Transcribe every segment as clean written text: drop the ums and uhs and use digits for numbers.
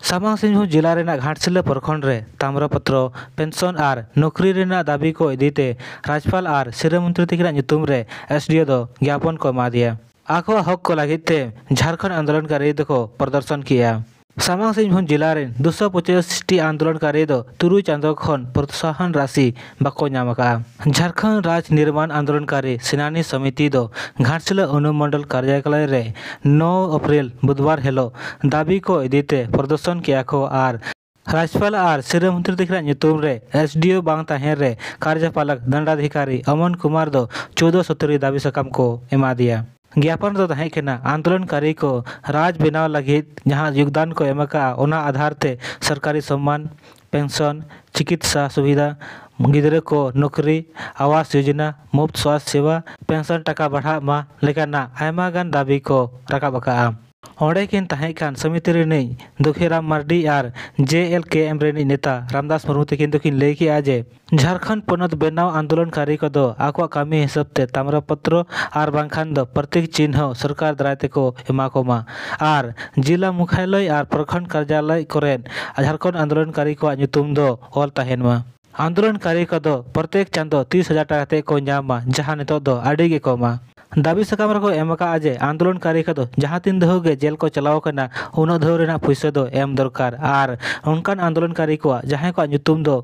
सामांग सिंहभूम जिला रेना घाटशिला प्रखंड रे ताम्रपत्र पेंशन और नौकरी रेना दाबी को इदीते राज्यपाल और शिक्षा मंत्री तकिना ᱧᱩᱛᱩᱢ रे एसडीओ दो ज्ञापन को एमा दिया। आखो हक को लगिते झारखंड आंदोलनकारी को प्रदर्शन किया। सामांग सिंहभूम जिला रे 225 आंदोलनकारी दो तुरु चांदो खन प्रोत्साहन राशि बाको नामका। झारखंड राज्य निर्माण आंदोलनकारी सेनानी समिति दो घाटशिला अनुमंडल कार्यालय रे 9 अप्रैल बुधवार हेलो दाबी को इदीते प्रदर्शन किया को और राज्यपाल और शिक्षा मंत्री तकिना ᱧᱩᱛᱩᱢ रे एसडीओ बांग ताहें रे कार्यपालक दंडाधिकारी अमन कुमार दो 1470 दाबी सकाम को एमा दिया। ज्ञापन दो तहें केना आंदोलनकारी को राज बनाव लगी जहां योगदान को एमका ओना आधार ते सरकारी सम्मान पेंशन चिकित्सा सुविधा गिदरे को नौकरी आवास योजना मुफ्त स्वास्थ्य सेवा पेंशन टका बढ़ा मा लेकाना आयमा गान दाबी को रकाब अका। ओंडे किन तहें समिति रेनी दुखीराम मार्डी और JLKM रेनी नेता रामदास मुर्मू तकिन दोकिन लई किया जे झारखंड पनत बेनाव आंदोलनकारी को दो आको कामी हिसाब ते ताम्रपत्र और बांखान दो प्रतीक चिन्ह सरकार दरायते को एमा को मा और जिला मुख्यालय और प्रखंड कार्यालय कोरेन झारखंड आंदोलनकारी को ᱧᱩᱛᱩᱢ दो ऑल तहेन मा। आंदोलनकारी को दो प्रत्येक चांदो 30,000 टाका ते को ᱧᱟᱢᱟ जहां नितो दो आड़ी गे को मा। दाबी सकाम को एमका आजे आंदोलनकारी को दो जहां तीन दहो गे जेल को चलाव कना उन दहो रेना पैसा दो एम दरकार और उनकान आंदोलनकारी को जहां को ᱧᱩᱛᱩᱢ दो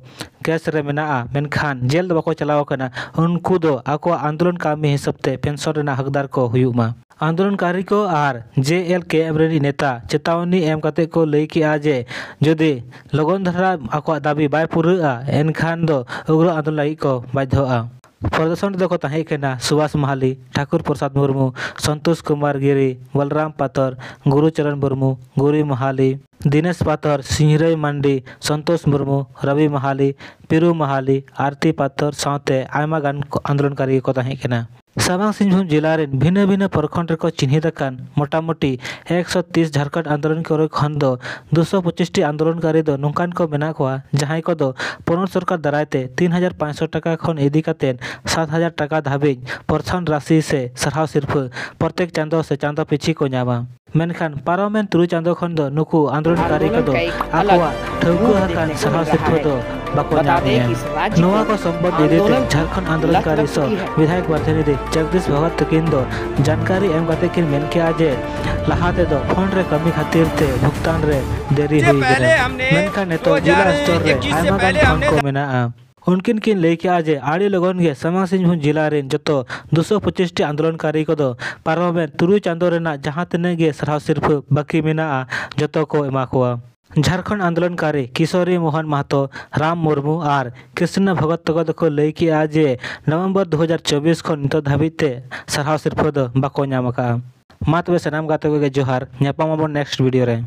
केस रे मेना मेनखान जेल दो बाको चलाव कना उनको दो आको आंदोलन कामी हिसाबते पेंशन रेना हकदार को हुयुमा। आंदोलनकारी को और JLKM रेनी नेता चेतावनी एम कते को लई किया जे जदि लगन धरा आको दाबी बाय पुरा एनखान दो उग्र आंदोलन को बाध्यआ। प्रदर्शन दो को तहें केना सुभाष महाली ठाकुर प्रसाद मुर्मू संतोष कुमार गिरी बलराम पातर गुरुचरण मुर्मू गुरी महाली दिनेश पातर सिंहरई मंडी संतोष मुर्मू रवि महाली पिरु महाली आरती पातर साथे आयमा गान आंदोलनकारी को तहें केना। सामांग सिंहभूम जिला रे भिन्न भिन्न प्रखंड को चिन्हित मोटामोटी 130 झारखंड आंदोलन को खन दो 225 आंदोलनकारी दो नौकान को मेना को जहां को दो पनत सरकार दरायते 3,500 टाका खन इदी कते 7,000 टाका धाबी प्रोत्साहन राशि से सरहाव सिर्फ प्रत्येक चांदो से चांदो पिछी को ᱧᱟᱢᱟ। मेनखान पारमेन तुरु चांदो खन दो नुकु आंदोलनकारी को दो आकवा ठौको हकान सरहाव सिर्फ दो बाको ᱧᱟᱢᱟ। नोआ को संबंध देते झारखंड आंदोलनकारी सो विधायक प्रतिनिधि जगदीश भगत तकिन दो जानकारी एम कते किन मेन के आजे लहाते दो फंड रे कमी खातिर ते भुगतान रे देरी हुई मेनखान तो जिला स्तर रे आयमा गान फंड को मेना उनकिन किन लई के आजे आड़ी लगन गे सामांग सिंहभूम जिला रे जतो 225 आंदोलनकारी को दो पारमेन तुरु चांदो रेना जहां तने गे सरहाव सिर्फ बाकी मेना जतो को एमा को। झारखंड आंदोलनकारी किशोरी मोहन महतो राम मुर्मू और कृष्ण भगत तक को लई किया जे नवंबर 2024 को नित धाबीते सरहाव सिर्फ दो बाको ᱧᱟᱢ का। मा तबे सनाम गाते को जोहार ᱧᱟᱯᱟᱢ नेक्स्ट वीडियो रे।